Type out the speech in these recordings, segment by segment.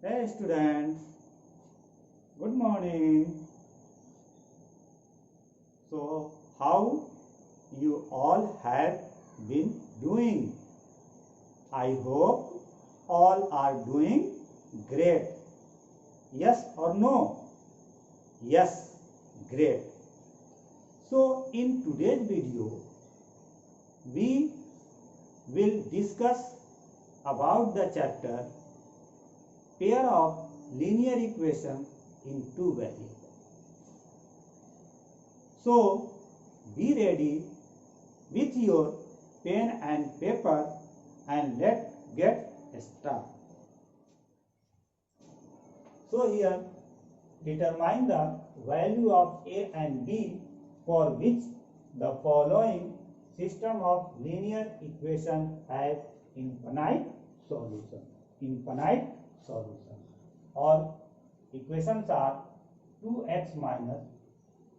Hey students, good morning. So, how you all have been doing? I hope all are doing great. Yes or no? Yes, great. So, in today's video, we will discuss about the chapter pair of linear equation in two variables. So, be ready with your pen and paper and let's get started. So, here determine the value of A and B for which the following system of linear equation has infinite solution. Infinite solution. Or equations are 2x minus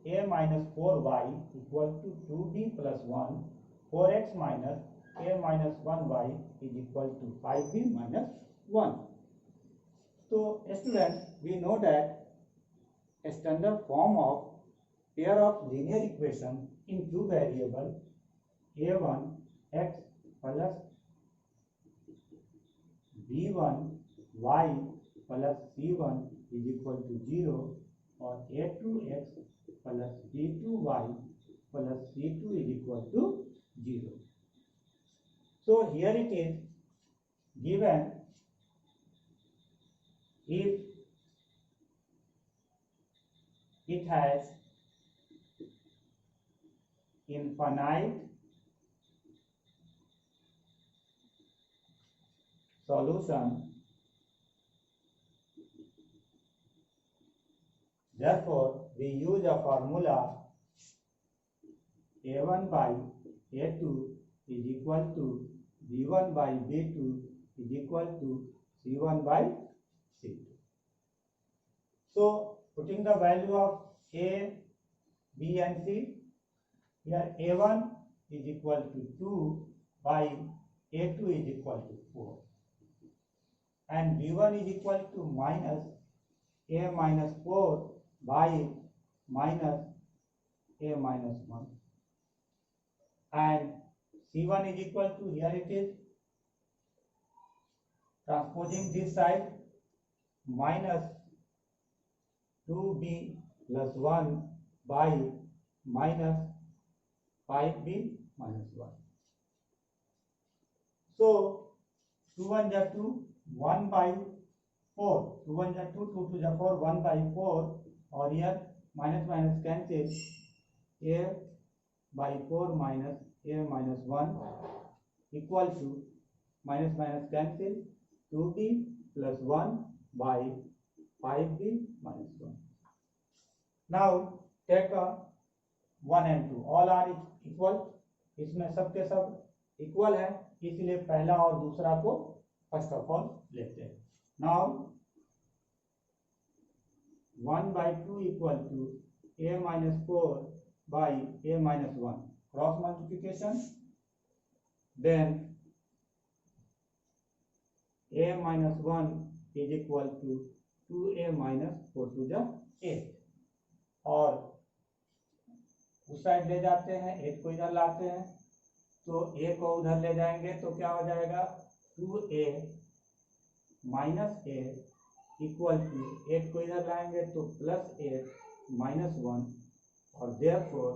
a minus 4y equal to 2b plus 1, 4x minus a minus 1y is equal to 5b minus 1. So, students, we know that a standard form of pair of linear equation in two variables a1 x plus b1 y plus c1 is equal to 0 or a2 x plus b2 y plus c2 is equal to 0. So here it is given if it has infinite solution, therefore we use a formula a1 by a2 is equal to b1 by b2 is equal to c1 by c2. So putting the value of a, b and c, here a1 is equal to 2 by a2 is equal to 4 and b1 is equal to minus a minus 4 by minus a minus 1 and c1 is equal to, here it is transposing this side, minus 2b plus 1 by minus 5b minus 1. So 2 1 ja 2, 1 by 4, 2 1 ja 2, 2 2 ja 4, 1 by 4 और here minus minus cancel, a by 4 minus a minus 1 equal to minus minus cancel 2b plus 1 by 5b minus 1. Now take a 1 and 2, all are equal, इसमें सबके सब equal है इसलिए पहला और दूसरा को फर्स्ट ऑफ ऑल लेते हैं. Now 1 by 2 equal to a minus 4 by a minus 1, cross multiplication, then a minus 1 is equal to 2a minus 4 to the 8 और उस साइड ले जाते हैं, 8 को इधर लाते हैं तो a को उधर ले जाएंगे तो क्या हो जाएगा 2a minus a equal to 8 को इधर लाएंगे तो प्लस 8 माइनस 1 और therefore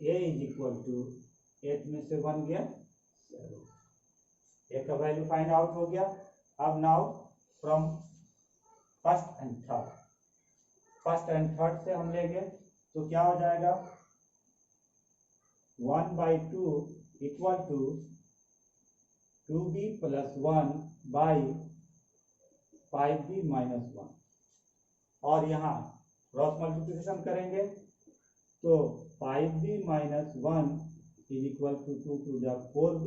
a is equal to 8 में से 1 गया 7. a का वैल्यू फाइंड आउट हो गया. अब now from first and third से हम लेंगे तो क्या हो जाएगा 1 by 2 equal to 2b plus 1 by 5b minus 1 और यहाँ क्रॉस मल्टीप्लिकेशन करेंगे तो 5b minus 1 is equal to 2 to the 4b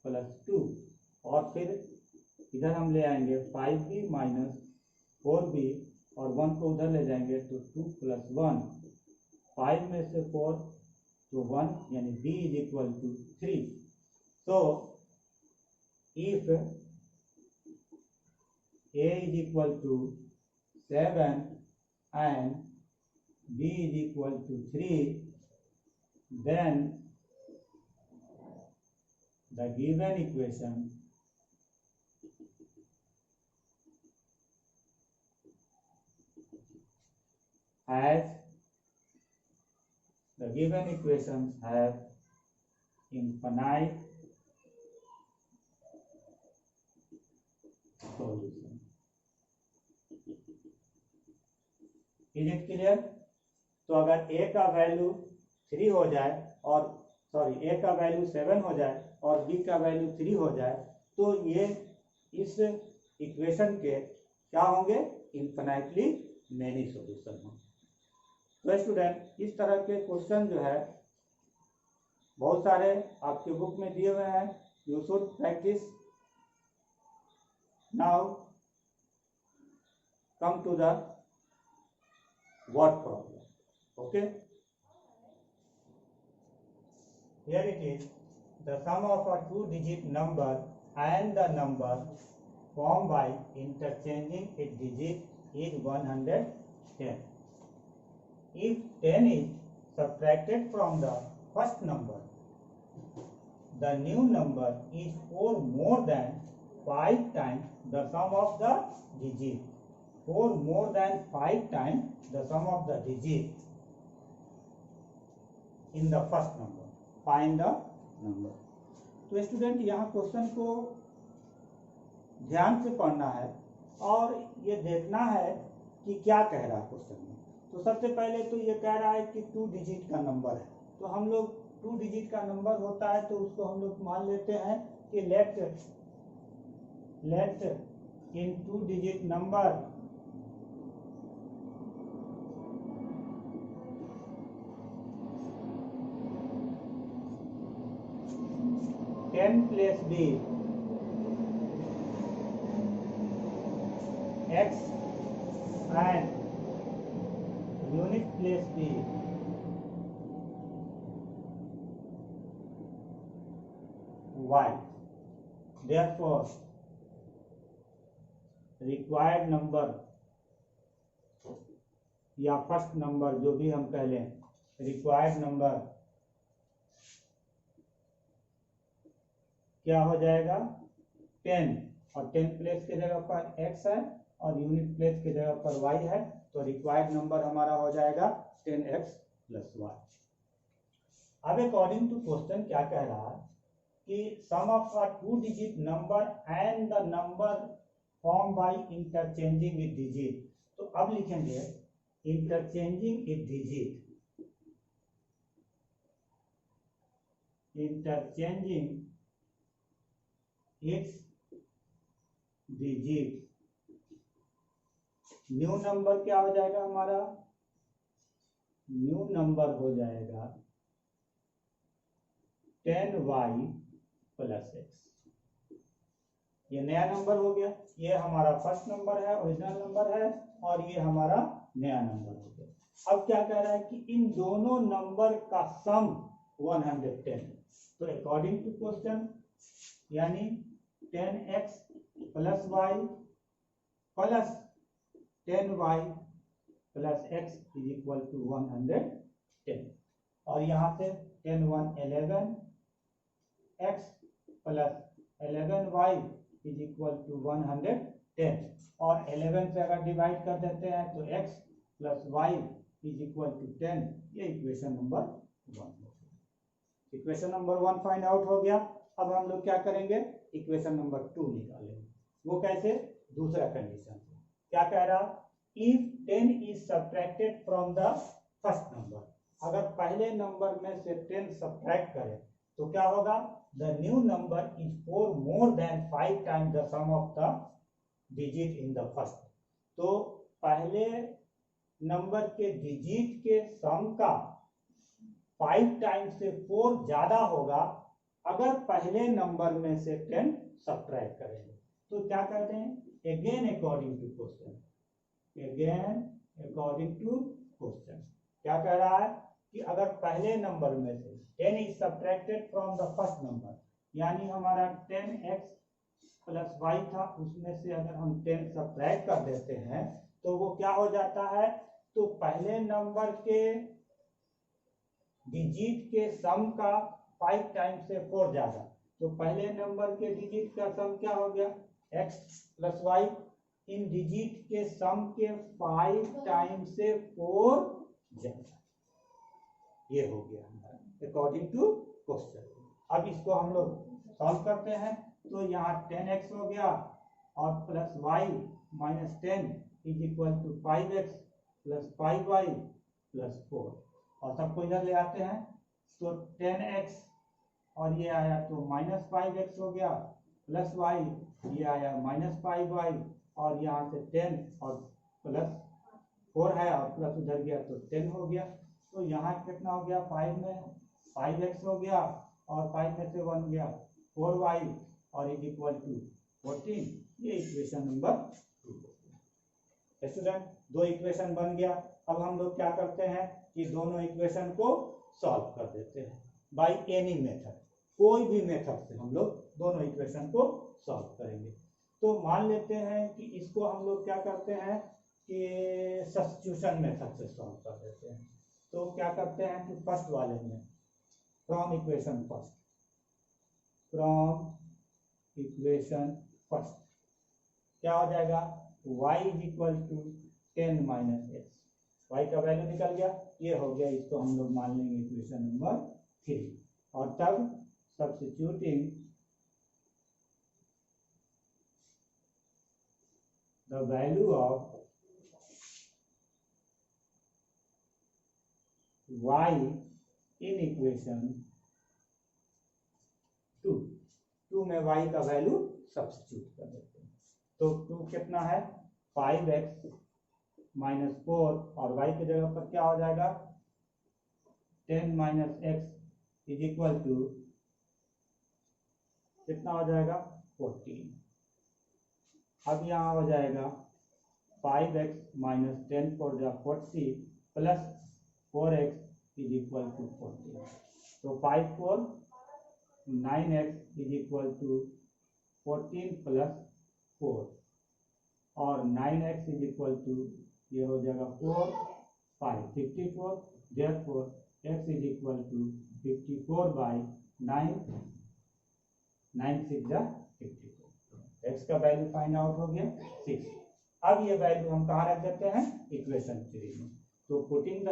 plus 2 और फिर इधर हम ले आएंगे 5b minus 4b और 1 को उधर ले जाएंगे तो 2 plus 1, 5 में से 4 तो 1 यानी b is equal to 3. So if A is equal to 7 and B is equal to 3, then the given equation has have infinite solution. Is it clear? तो अगर a का वैल्यू 3 हो जाए और a का वैल्यू 7 हो जाए और b का वैल्यू 3 हो जाए तो ये इस इक्वेशन के क्या होंगे? इन्फिनाइटली मेनी सॉल्यूशन होंगे। तो स्टूडेंट इस तरह के क्वेश्चन जो है बहुत सारे आपके बुक में दिए हुए हैं। You should practise. Now come to the word problem. Okay, here it is. The sum of a two-digit number and the number formed by interchanging its digit is 110. If 10 is subtracted from the first number, the new number is 4 more than 5 times the sum of the digit. 4 more than 5 times the sum of the digit in the first number. Find the number. तो student यहाँ question को ध्यान से पढ़ना है और ये देखना है कि क्या कह रहा है क्वेश्चन में। तो सबसे पहले तो ये कह रहा है कि 2 डिजिट का नंबर है। तो हम लोग 2 डिजिट का नंबर होता है तो उसको हम लोग मान लेते हैं कि late in 2 digit number n plus b x and unit place b y. Therefore, required number या फर्स्ट नंबर जो भी हम कह लें, रिक्वायर्ड नंबर क्या हो जाएगा? 10 और 10 प्लेस के जगह पर x है और यूनिट प्लेस के जगह पर y है। तो रिक्वायर्ड नंबर हमारा हो जाएगा 10x plus y। अब अकॉर्डिंग टू क्वेश्चन क्या कह रहा है कि sum of a 2 digit number and the number form by interchanging it digit. तो अब लिखेंगे interchanging it digit, interchanging its digit. New number क्या हो जाएगा हमारा? न्यू नंबर हो जाएगा 10y plus x। ये नया नंबर हो गया। ये हमारा फर्स्ट नंबर है, ओरिजिनल नंबर है, और ये हमारा नया नंबर हो गया। अब क्या कह रहा है कि इन दोनों नंबर का सम 110। तो अकॉर्डिंग टू क्वेश्चन यानी 10x plus y plus 10y plus x is equal to 110। और यहाँ से 10 1 11 x plus 11y is equal to 110। और 11 से अगर डिवाइड कर देते हैं तो x plus y is equal to 10। ये इक्वेशन नंबर 1 हो गया। इक्वेशन नंबर 1 फाइंड आउट हो गया। अब हम लोग क्या करेंगे? इक्वेशन नंबर 2 निकालेंगे। वो कैसे? दूसरा कंडीशन से। क्या कह रहा? If 10 is subtracted from the first number. अगर पहले नंबर में से 10 सब्ट्रैक्ट करें तो क्या होगा? The new number is 4 more than 5 times the sum of the digit in the first. तो पहले नंबर के डिजिट के सम का 5 टाइम्स से 4 ज्यादा होगा अगर पहले नंबर में से 10 सब्ट्रैक्ट करेंगे। तो क्या कहते हैं? Again according to question, again according to question क्या कह रहा है कि अगर पहले नंबर में से 10 is subtracted from the first number, यानी हमारा 10x प्लस वाई था, उसमें से अगर हम 10 सब्ट्रैक्ट कर देते हैं तो वो क्या हो जाता है, तो पहले नंबर के डिजिट के सम का 5 टाइम्स से 4 ज्यादा, तो पहले नंबर के डिजिट का सम क्या हो गया, x प्लस वाई, इन डिजिट के सम के 5 टाइम्स से 4 ज्यादा, ये हो गया हमारा अकॉर्डिंग टू क्वेश्चन। अब इसको हम लोग सॉल्व करते हैं, तो यहाँ 10x हो गया और plus y minus 10 is equal to 5x plus 5y plus 4, और सबको इधर ले आते हैं, तो 10x और ये आया तो माइनस 5x हो गया, प्लस y ये आया माइनस 5y, और यहाँ से 10 और प्लस 4 है और प्लस उधर गया तो 10 हो गया, तो यहाँ कितना हो गया, 5 में 5x हो गया और 5 में से 1 गया 4y और इज इक्वल टू 14, ये इक्वेशन नंबर 2। स्टूडेंट, दो इक्वेशन बन गया। अब हम लोग क्या करते हैं कि दोनों इक्वेशन को सॉल्व कर देते हैं बाय एनी मेथड, कोई भी मेथड से हम लोग दोनों इक्वेशन को सॉल्व करेंगे। तो मान लेते हैं कि इसको हम लोग क्या करते हैं कि सब्स्टिट्यूशन मेथड से सॉल्व कर देते हैं। तो क्या करते हैं कि फर्स्ट वाले में from equation first, from equation first क्या हो जाएगा, y is equal to 10 minus x, y का वैल्यू निकल गया, ये हो गया, इसको हम लोग मान लेंगे इक्वेशन नंबर 3, और तब substituting the value of y in equation 2 में y का वैल्यू सब्स्टिट्यूट कर देते हैं, तो 2 कितना है 5x माइनस 4, और y की जगह पर क्या हो जाएगा 10 minus x is equal to कितना हो जाएगा 14। अब यहाँ हो जाएगा 5x माइनस 10 4 जा 40 plus 4x is equal to 14, तो 5 4 9x is equal to 14 plus 4, और 9x इज इक्वल टू ये हो जाएगा 4 5 54, therefore x is equal to 54 by 9, 9 6 जा 54, x का वैल्यू फाइंड आउट हो गया 6। अब ये वैल्यू हम कहाँ रख देते हैं इक्वेशन 3 में, तो putting the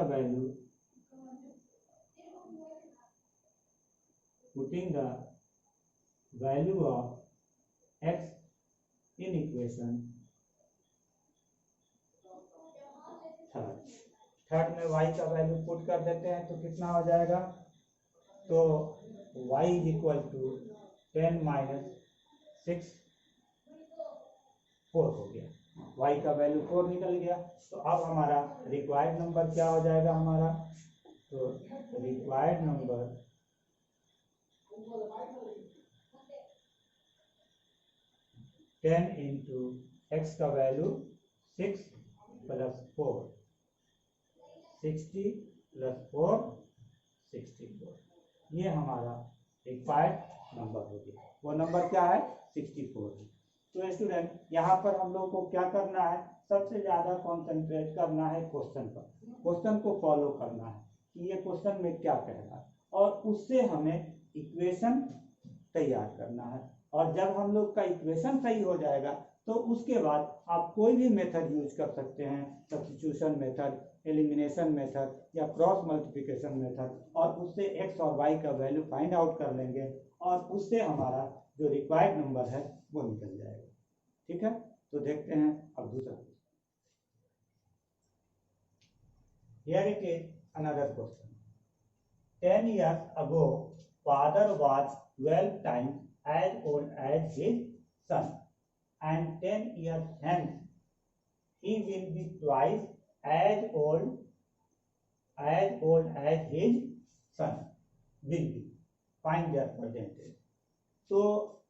value of x in equation third में y का वैल्यू पुट कर देते हैं, तो कितना हो जाएगा, तो y is equal to 10 minus 6 4 हो गया, y का वैल्यू 4 निकल गया। तो अब हमारा रिक्वायर्ड नंबर क्या हो जाएगा हमारा, तो रिक्वायर्ड नंबर 10 इंटू एक्स का वैल्यू 6 प्लस 4 60 प्लस 4 64, ये हमारा रिक्वायर्ड नंबर हो गया। वो नंबर क्या है 64 है। तो स्टूडेंट यहाँ पर हम लोग को क्या करना है, सबसे ज्यादा कॉन्सेंट्रेट करना है क्वेश्चन पर, क्वेश्चन को फॉलो करना है कि ये क्वेश्चन में क्या कह रहा है, और उससे हमें इक्वेशन तैयार करना है। और जब हम लोग का इक्वेशन सही हो जाएगा तो उसके बाद आप कोई भी मेथड यूज कर सकते हैं, सब्स्टिट्यूशन मेथड, एलिमिनेशन मेथड या क्रॉस मल्टीप्लिकेशन मेथड, और उससे x और y का वैल्यू फाइंड आउट कर लेंगे और उससे हमारा जो रिक्वायर्ड नंबर है वो निकल जाएगा। ठीक है, तो देखते हैं अब दूसरा। Here it is another question. 10 years ago, father was 12 times as old as his son, and 10 years hence he will be twice as old as his son will be. Find their percentage. तो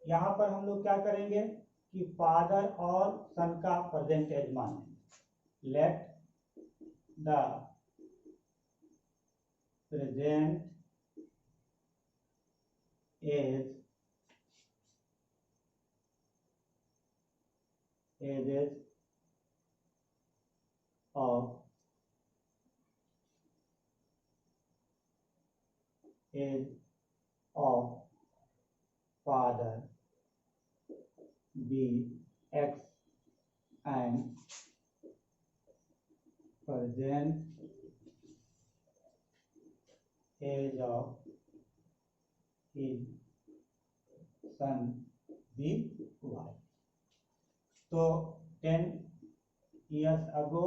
यहाँ पर हम लोग क्या करेंगे कि father और सन का परसेंटेज मानेंगे। Let the present age ages of age of father be X and present age of his son be Y. तो 10 years ago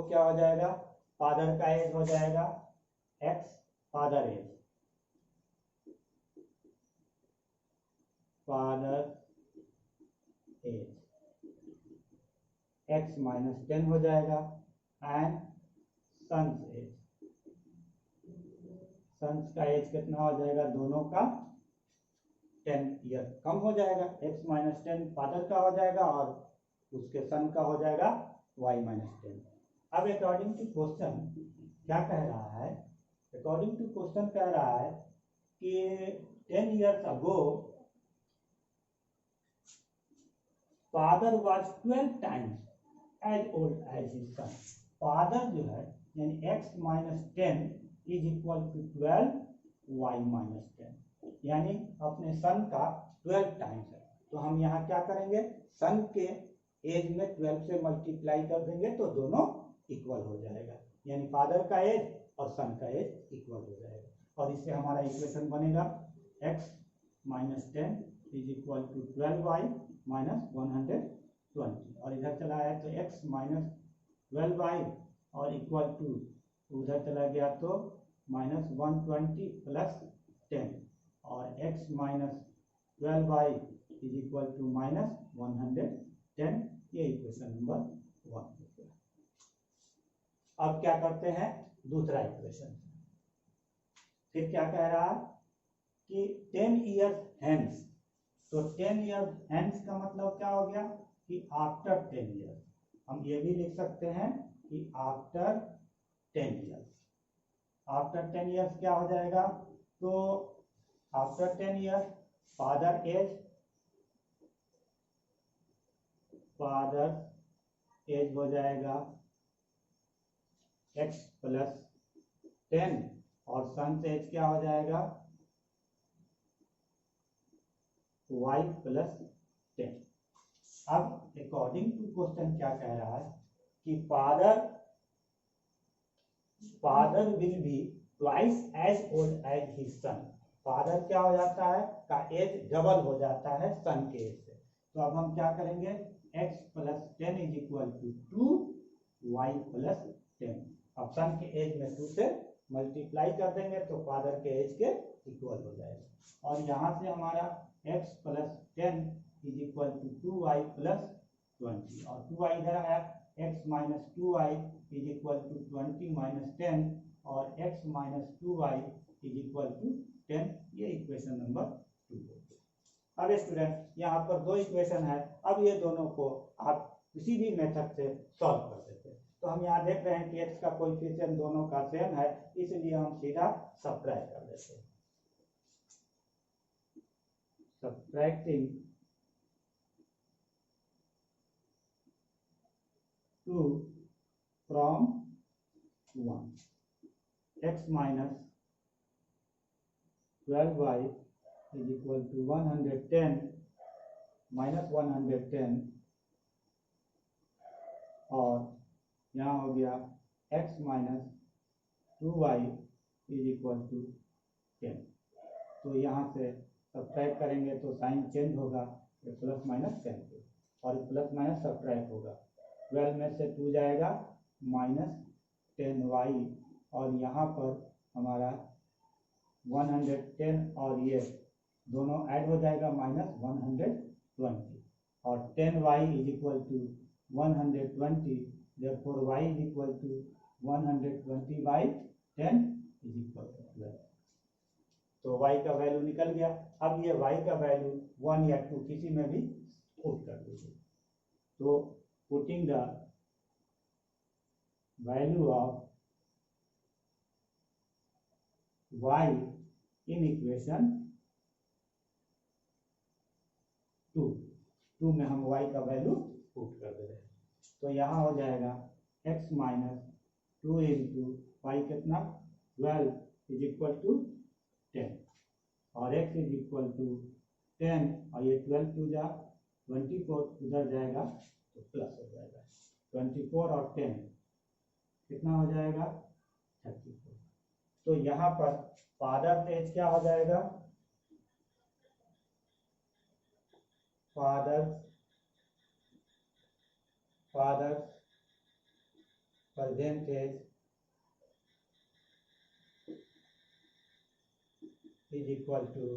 क्या हो जाएगा, फादर का एज हो जाएगा X, father age, X minus 10 हो जाएगा एंड सन्स एज, सन्स का एज कितना हो जाएगा, दोनों का 10 ईयर कम हो जाएगा, X माइनस 10 फादर का हो जाएगा और उसके सन का हो जाएगा Y माइनस 10। अब अकॉर्डिंग टू क्वेश्चन क्या कह रहा है, अकॉर्डिंग टू क्वेश्चन कह रहा है कि 10 years ago father was 12 times as old as his son. Father जो है यानी x minus 10 is equal to 12 y minus 10, यानी अपने सन का 12 टाइम्स है। तो हम यहाँ क्या करेंगे, सन के एज में 12 से मल्टीप्लाई कर देंगे तो दोनों इक्वल हो जाएगा, यानी फादर का एज और सन का एज इक्वल हो जाएगा। और इससे हमारा इक्वेशन बनेगा x minus 10 is equal to 12y minus 120, और इधर चला है तो x माइनस 12y और इक्वल टू उधर चला गया तो माइनस 120 प्लस 10 और x minus 12y is equal to minus 110। ये इक्वेशन नंबर 1। अब क्या करते हैं दूसरा इक्वेशन, फिर क्या कह रहा है कि 10 years hence, तो 10 years hence का मतलब क्या हो गया कि आफ्टर 10 years, हम ये भी लिख सकते हैं कि आफ्टर 10 years, आफ्टर 10 years क्या हो जाएगा, तो आफ्टर 10 years फादर एज हो जाएगा x प्लस 10 और सन एज क्या हो जाएगा y प्लस 10। अब अकॉर्डिंग टू क्वेश्चन क्या कह रहा है कि father will be twice as old as his son. Father क्या हो जाता है का एज डबल हो जाता है सन के एज से। तो अब हम क्या करेंगे, x plus 10 is equal to 2y plus 10। अब सन के एज में 2 से मल्टीप्लाई कर देंगे तो फादर के एज के इक्वल हो जाएगा। और यहाँ से हमारा x plus 10 is equal to 2y plus 20 और 2y इधर आया, x minus 2y is equal to 20 minus 10 और x minus 2y is equal to 10। ये इक्वेशन नंबर 2 हो गया। अब स्टूडेंट यहाँ पर दो इक्वेशन है, अब ये दोनों को आप किसी भी मेथड से सॉल्व कर सकते हैं। तो हम यहाँ देख रहे हैं कि x का कोएफिशिएंट दोनों का सेम है, इसलिए हम सीधा सब्ट्रैक्ट कर देते हैं। Subtracting 2 from 1, x minus 12y is equal to 110 minus 110 और यहाँ हो गया x minus 2y is equal to 10। तो यहाँ से सब्ट्रैक्ट करेंगे तो साइन चेंज होगा, प्लस माइनस 10 पे और प्लस माइनस सब्ट्रैक्ट होगा। 12 में से 2 जाएगा माइनस 10y और यहाँ पर हमारा 110 और ये दोनों ऐड हो जाएगा माइनस 120 और 10y is equal to 120, therefore y is equal to 120 by 10 is equal to 12। तो y का वैल्यू निकल गया। अब ये y का वैल्यू 1 या 2 किसी में भी पुट कर दीजिए। तो putting the value of y in equation 2 में हम y का वैल्यू पुट कर दे रहे हैं। तो यहाँ हो जाएगा x माइनस 2 इंटू वाई कितना 12 इज इक्वल टू 10 और x इज इक्वल टू 10 और ये 12 टू जा 24 उधर जाएगा तो प्लस हो जाएगा 24 और 10 कितना हो जाएगा 34। तो यहाँ पर फादर एज क्या हो जाएगा father percentage is equal to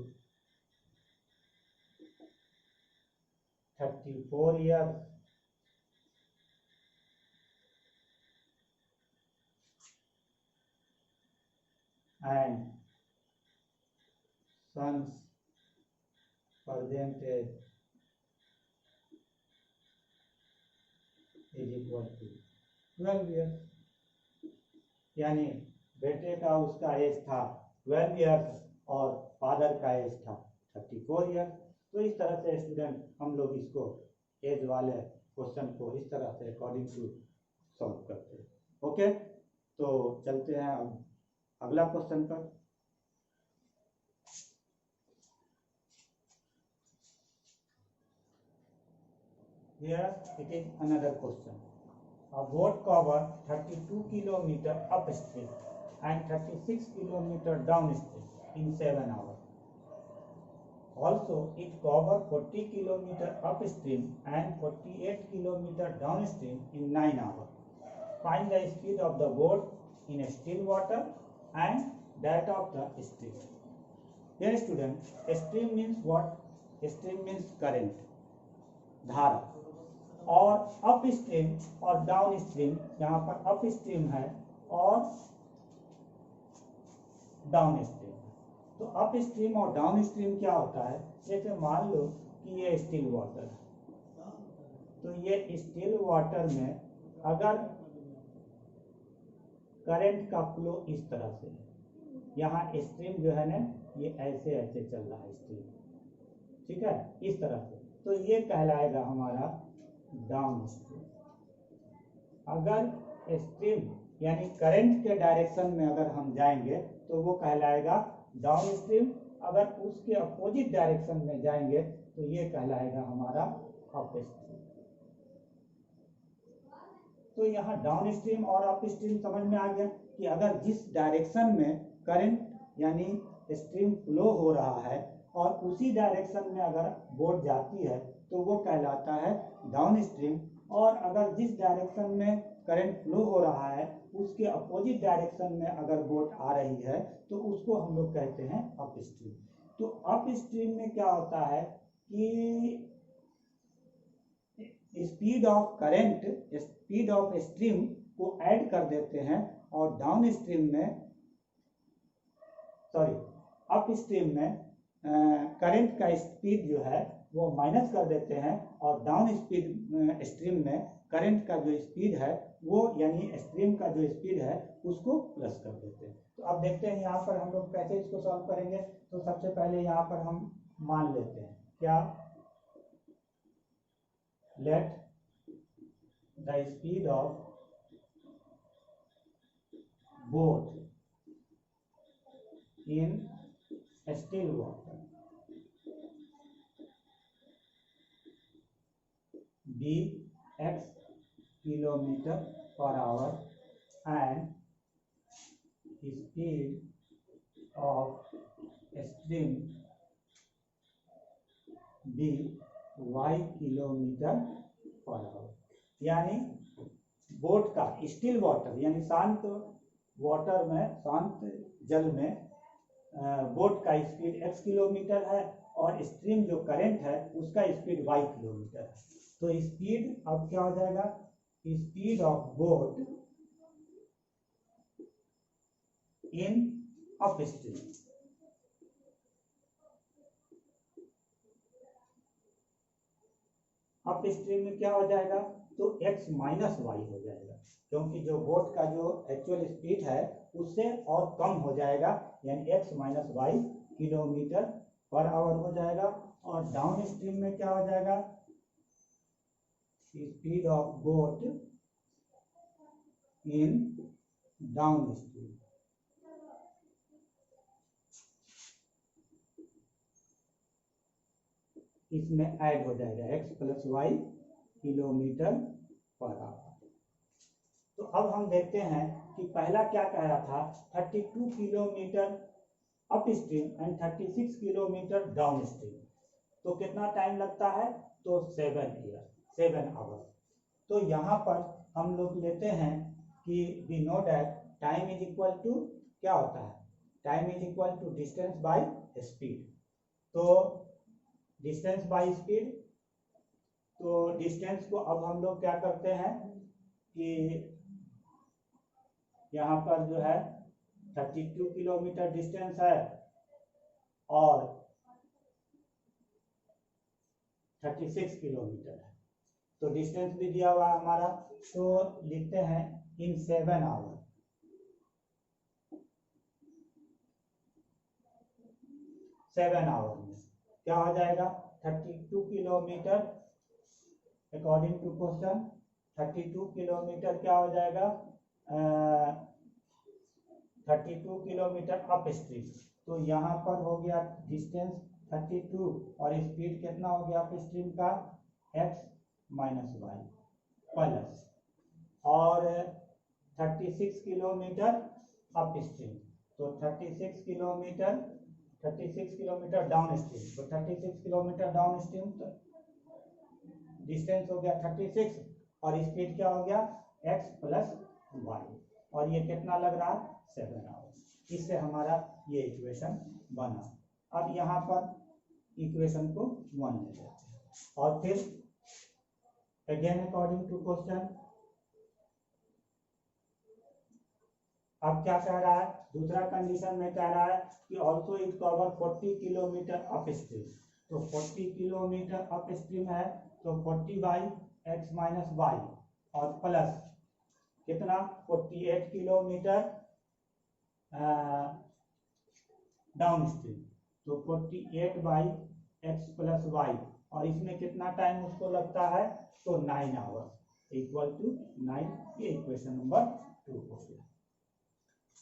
34 years and son's percentage is equal to 12 years। यानी बेटे का उसका एज था 12 ईयर्स और फादर का एज था 34 ईयर्स। तो इस तरह से स्टूडेंट हम लोग इसको एज वाले क्वेश्चन को इस तरह से अकॉर्डिंग टू सॉल्व करते हैं। ओके, तो चलते हैं अब अगला क्वेश्चन पर। Here it is another question. A boat covers 32 kilometer upstream and 36 kilometer downstream in 7 hours. Also, it covers 40 kilometer upstream and 48 kilometer downstream in 9 hours. Find the speed of the boat in still water and that of the stream. Here students, stream means what? Stream means current, धारा, और up stream और down stream, यहाँ पर up stream है और down stream. तो up stream और down stream क्या होता है? जैसे मान लो कि ये स्टिल वाटर है, तो ये स्टिल वाटर में अगर करंट का फ्लो इस तरह से है, यहाँ स्ट्रीम जो है ना ये ऐसे ऐसे चल रहा है स्ट्रीम, ठीक है, इस तरह से, तो ये कहलाएगा हमारा डाउन स्ट्रीम। अगर स्ट्रीम यानी करंट के डायरेक्शन में अगर हम जाएंगे तो वो कहलाएगा डाउन स्ट्रीम, अगर उसके अपोजिट डायरेक्शन में जाएंगे तो ये कहलाएगा हमारा अप स्ट्रीम। तो यहाँ डाउन स्ट्रीम और अप स्ट्रीम समझ में आ गया कि अगर जिस डायरेक्शन में करंट यानी स्ट्रीम फ्लो हो रहा है और उसी डायरेक्शन में अगर बोट जाती है तो वो कहलाता है डाउन स्ट्रीम, और अगर जिस डायरेक्शन में करंट फ्लो हो रहा है उसके अपोजिट डायरेक्शन में अगर बोट आ रही है तो उसको हम लोग कहते हैं अप स्ट्रीम। तो अप स्ट्रीम में क्या होता है कि speed of current speed of stream को ऐड कर देते हैं और डाउन स्ट्रीम में अप स्ट्रीम में करंट का स्पीड जो है वो माइनस कर देते हैं और डाउन स्ट्रीम में करंट का जो स्पीड है वो यानी स्ट्रीम का जो स्पीड है उसको प्लस कर देते हैं। तो अब देखते हैं यहाँ पर हम लोग कैसे इसको सॉल्व करेंगे। तो सबसे पहले यहाँ पर हम मान लेते हैं क्या, let the speed of boat in still water be x kilometer per hour and speed of stream be y kilometer per hour। यानी बोट का स्टिल वाटर यानी शांत वाटर में, शांत जल में बोट का स्पीड x किलोमीटर है और स्ट्रीम जो करंट है उसका स्पीड y किलोमीटर है। तो स्पीड अब क्या हो जाएगा, speed of boat in up stream, up stream में क्या हो जाएगा तो x माइनस वाई हो जाएगा, क्योंकि जो बोट का जो एक्चुअल स्पीड है उससे और कम हो जाएगा, यानी x minus y kilometre per hour हो जाएगा। और डाउन स्ट्रीम में क्या हो जाएगा, speed of boat in downstream. इसमें ऐड हो जाएगा x plus y kilometre per hour. तो अब हम देखते हैं कि पहला क्या कह रहा था, 32 kilometre up stream and 36 kilometre down stream. तो कितना टाइम लगता है, तो 7 आवर। तो यहाँ पर हम लोग लेते हैं कि we know that time is equal to क्या होता है, time is equal to distance by speed. तो डिस्टेंस बाय स्पीड, तो डिस्टेंस को अब हम लोग क्या करते हैं कि यहाँ पर जो है 32 किलोमीटर डिस्टेंस है और 36 किलोमीटर है। तो डिस्टेंस भी दिया हुआ है हमारा, तो लिखते हैं इन 7 आवर। 7 आवर में क्या हो जाएगा, 32 kilometre according to question 32 kilometre क्या हो जाएगा, 32 किलोमीटर अप स्ट्रीम। तो यहाँ पर हो गया डिस्टेंस 32 और स्पीड कितना हो गया अप स्ट्रीम का, x माइनस वाई प्लस, और 36 किलोमीटर अप स्ट्रीम। तो 36 किलोमीटर डाउन स्ट्रीम। तो 36 किलोमीटर डाउन स्ट्रीम, तो डिस्टेंस हो गया 36 और स्पीड क्या हो गया x प्लस वाई, और ये कितना लग रहा है, 7 आवर। इससे हमारा ये इक्वेशन बना। अब यहाँ पर इक्वेशन को 1 ले लेते हैं और फिर अगेन अकॉर्डिंग टू क्वेश्चन अब क्या कह रहा है, दूसरा कंडीशन में कह रहा है कि also it cover 40 kilometre up stream. तो 40 किलोमीटर अप स्ट्रीम है, तो 40 बाई एक्स माइनस वाई और प्लस कितना 48 किलोमीटर डाउन स्ट्रीम। तो 48 बाई एक्स प्लस वाई, और इसमें कितना टाइम उसको लगता है, तो 9 आवर इक्वल टू 9। ये इक्वेशन नंबर 2 हो गया।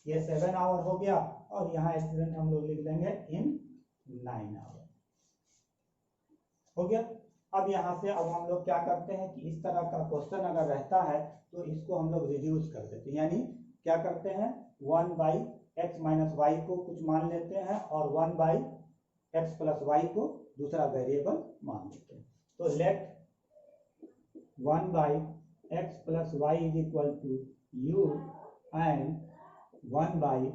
ये 7 आवर हो गया और यहाँ स्टूडेंट हम लोग लिख देंगे इन 9 आवर हो गया। अब यहाँ से अब हम लोग क्या करते हैं कि इस तरह का क्वेश्चन अगर रहता है तो इसको हम लोग रिड्यूस कर देते हैं, यानी क्या करते हैं 1 बाई एक्स माइनस वाई को कुछ मान लेते हैं और 1 बाई एक्स प्लस वाई को दूसरा वेरिएबल मान लेते हैं। तो let 1 by x plus y is equal to u and 1 by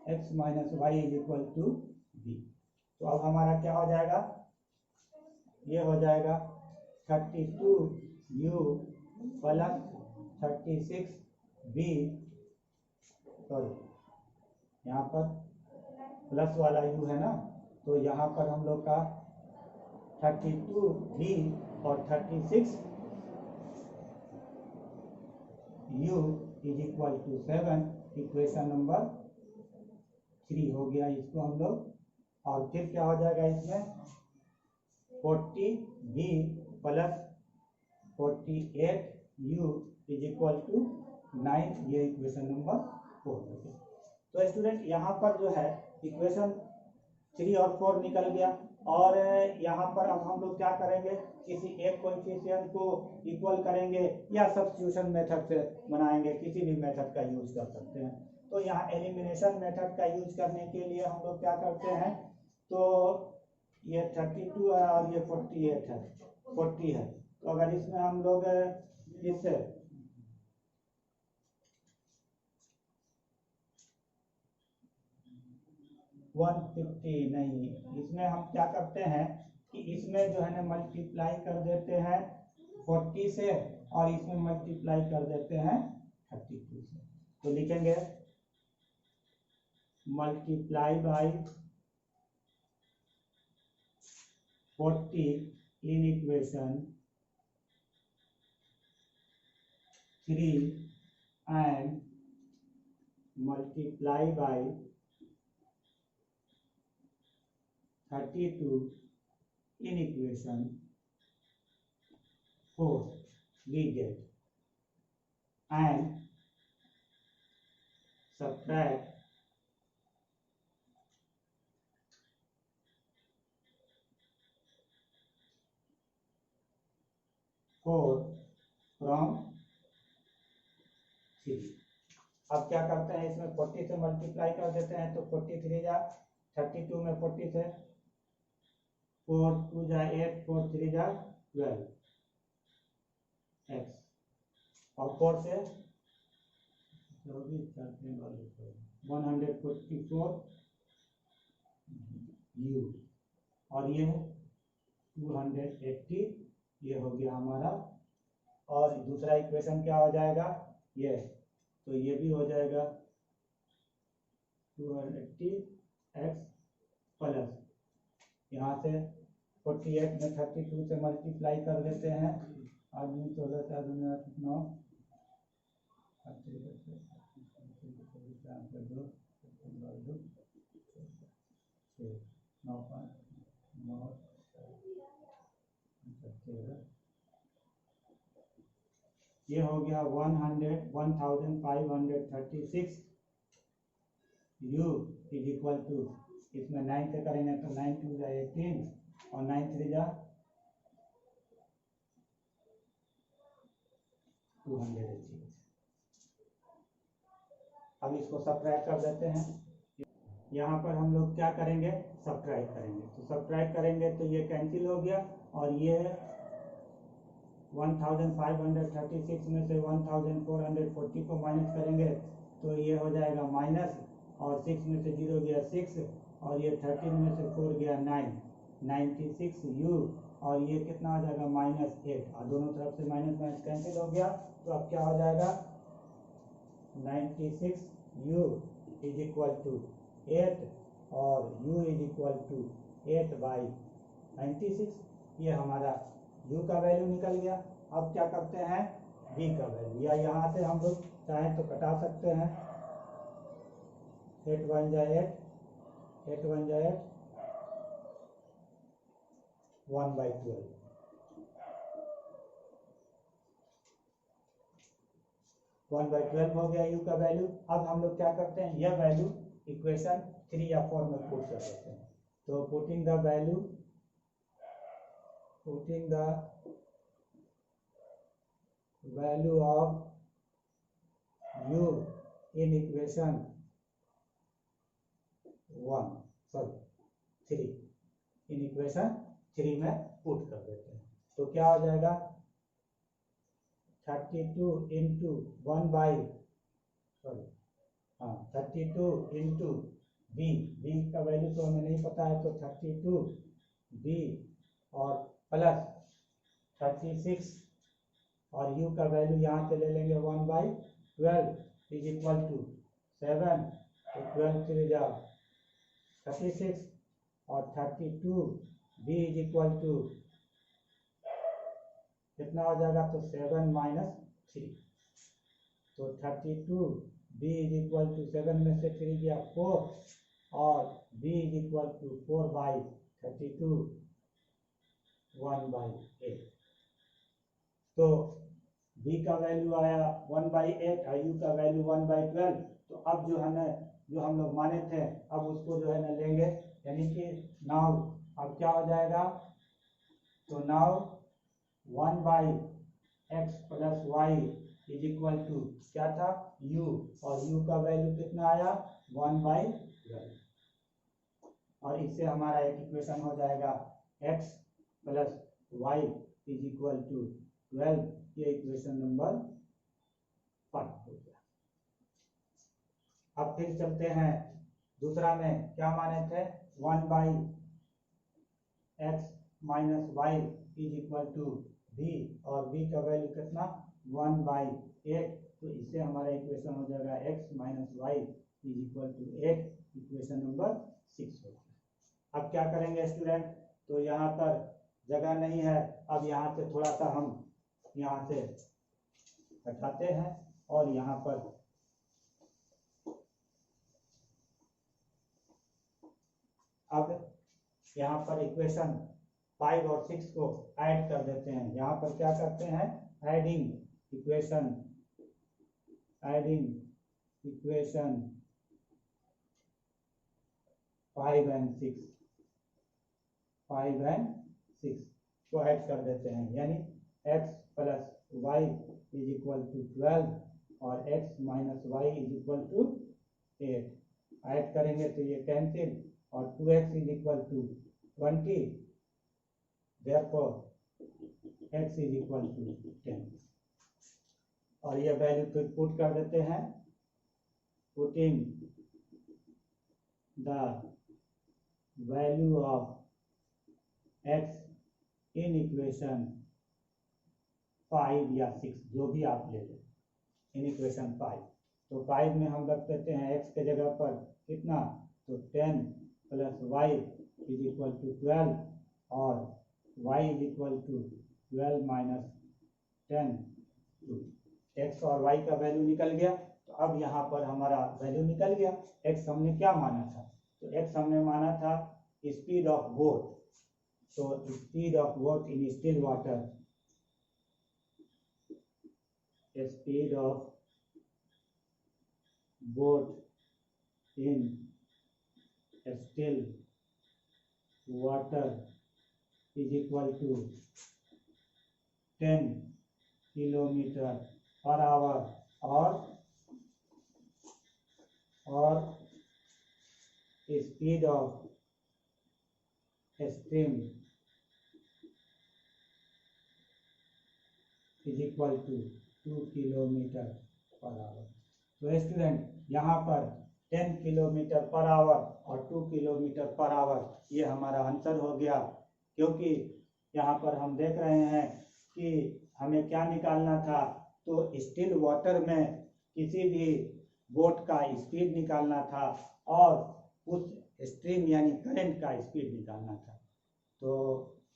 x minus y is equal to b. तो अब हमारा क्या हो जाएगा, ये हो जाएगा 32 यू प्लस 36 बी, सॉरी यहाँ पर प्लस वाला यू है ना, तो यहाँ पर हम लोग का 32 बी और 36 u is equal to 7। Equation number 3 हो गया इसको हम लोग। और फिर क्या हो जाएगा इसमें 40 b plus 48 u is equal to 9। ये इक्वेशन नंबर 4 हो गया। तो स्टूडेंट यहाँ पर जो है इक्वेशन 3 और 4 निकल गया, और यहाँ पर अब हम लोग क्या करेंगे, किसी एक कोएफिशिएंट को इक्वल करेंगे या सब्स्टिट्यूशन मेथड से बनाएंगे, किसी भी मेथड का यूज कर सकते हैं। तो यहाँ एलिमिनेशन मेथड का यूज करने के लिए हम लोग क्या करते हैं, तो ये 32 है और ये 48 है, 40 है। तो अगर इसमें हम लोग इससे 150 नहीं, इसमें हम क्या करते हैं कि इसमें जो है ना मल्टीप्लाई कर देते हैं 40 से और इसमें मल्टीप्लाई कर देते हैं 32 से। तो लिखेंगे multiply by 40 in equation 3 and multiply by 32 in equation 4 we get, and subtract 4 from 3। अब क्या करते हैं, इसमें 40 से मल्टीप्लाई कर देते हैं, तो 43 जा 32 में 40 से 4 2 जा 8 4 3 जा 12 x, और 4 से 144 u, और ये 280, ये हो गया हमारा। और दूसरा इक्वेशन क्या हो जाएगा, ये तो ये भी हो जाएगा 280 x प्लस यहाँ से 48 में 32 से मल्टीप्लाई कर देते हैं, आदमी 16 ये हो गया 1536 u इज इक्वल टू, इसमें 9 से करेंगे तो 9 2 जा 18 और 9 3 जा 280। अब इसको सब्ट्रैक्ट कर देते हैं। यहाँ पर हम लोग क्या करेंगे, सब्ट्रैक्ट करेंगे, तो सब्ट्रैक्ट करेंगे तो ये कैंसिल हो गया, और ये 1536 में से 1440 को माइनस करेंगे तो ये हो जाएगा माइनस, और 6 में से 0 गया 6, और ये 13 में से 4 गया 9, 96 u, और ये कितना हो जाएगा -8, और दोनों तरफ से माइनस माइनस कैंसिल हो गया, तो अब क्या हो जाएगा 96 u इज इक्वल टू 8, और u इज इक्वल टू 8/96, ये हमारा u का वैल्यू निकल गया। अब क्या करते हैं, v का वैल्यू, या यहाँ से हम लोग चाहें तो कटा सकते हैं, 8 1 जा 8, 8 1 जा 8, 1/12, 1/12 हो गया u का वैल्यू। अब हम लोग क्या करते हैं, यह वैल्यू इक्वेशन 3 या 4 में पुट कर देते हैं, तो putting the value of u in equation 3 in equation 3 में पुट कर देते हैं, तो क्या हो जाएगा 32 इंटू 32 इंटू b का वैल्यू तो हमें नहीं पता है, तो 32 b और प्लस 36, और u का वैल्यू यहाँ से ले लेंगे 1/12 इज इक्वल टू 7, तो 12 3 जा 36, और 32 b इज इक्वल टू कितना हो जाएगा, तो 7 - 3, तो 32 b इज इक्वल टू 7 में से 3 गया 4, और b इज इक्वल टू 4/32 1/8, तो b का वैल्यू आया 1/8 और u का वैल्यू 1/12। तो अब जो हम लोग माने थे, अब उसको जो है ना लेंगे, यानी कि नाउ अब क्या हो जाएगा, तो now 1/x plus y is equal to क्या था u, और u का वैल्यू कितना आया 1/12, और इससे हमारा एक इक्वेशन हो जाएगा x plus y is equal to 12, ये इक्वेशन नंबर 5 हो गया। अब फिर चलते हैं दूसरा में, क्या माने थे 1/x minus y is equal to v, और v का वैल्यू कितना 1/8, तो इससे हमारा इक्वेशन हो जाएगा x minus y is equal to 8, equation number 6 हो गया। अब क्या करेंगे स्टूडेंट, तो यहाँ पर जगह नहीं है, अब यहाँ से थोड़ा सा हम यहाँ से हटाते हैं, और यहाँ पर अब यहाँ पर इक्वेशन 5 और 6 को ऐड कर देते हैं। यहाँ पर क्या करते हैं, एडिंग इक्वेशन 5 and 6 को ऐड कर देते हैं, यानी x plus y is equal to 12 और x minus y is equal to 8। Add करेंगे तो ये कैंसिल और 2x is equal to 20, therefore x is equal to 10। और ये वैल्यू फिर पुट कर देते हैं, putting the value of x in equation 5 या 6 जो भी आप ले लें, इन इक्वेशन 5। तो 5 में हम रख देते हैं x के जगह पर कितना, तो 10 plus y is equal to 12 और y is equal to 12 minus 10, तो x और y का वैल्यू निकल गया। तो अब यहाँ पर हमारा वैल्यू निकल गया। x हमने क्या माना था, तो x हमने माना था स्पीड ऑफ बोट। तो speed of boat in still water, speed of boat in still water is equal to 10 kilometre per hour और speed of stream is equal to 2 kilometre per hour. तो student यहाँ पर 10 kilometre per hour और 2 kilometre per our ये हमारा answer हो गया, क्योंकि यहाँ पर हम देख रहे हैं कि हमें क्या निकालना था, तो स्टिल वाटर में किसी भी बोट का स्पीड निकालना था और उस स्ट्रीम यानी करंट का स्पीड निकालना था। तो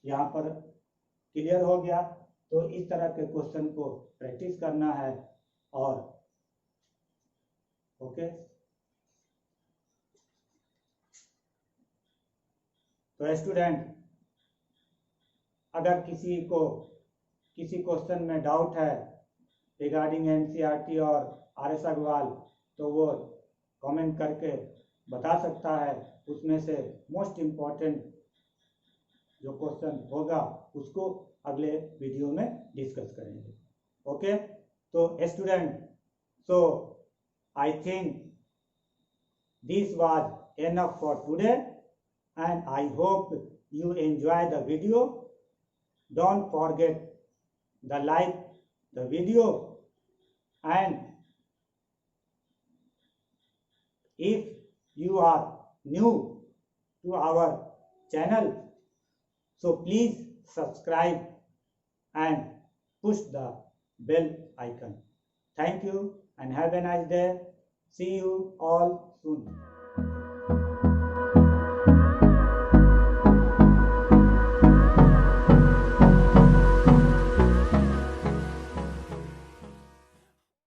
यहाँ पर क्लियर हो गया। तो इस तरह के क्वेश्चन को प्रैक्टिस करना है और ओके। तो स्टूडेंट अगर किसी क्वेश्चन में डाउट है रिगार्डिंग एनसीईआरटी और आर.एस. अग्रवाल, तो वो कमेंट करके बता सकता है। उसमें से मोस्ट इम्पॉर्टेंट जो क्वेश्चन होगा उसको अगले वीडियो में डिस्कस करेंगे। ओके, तो student, so I think this was enough for today and I hope you enjoy the video. Don't forget the like the video, and if you are new to our channel, so please subscribe and push the bell icon. Thank you and have a nice day. See you all soon.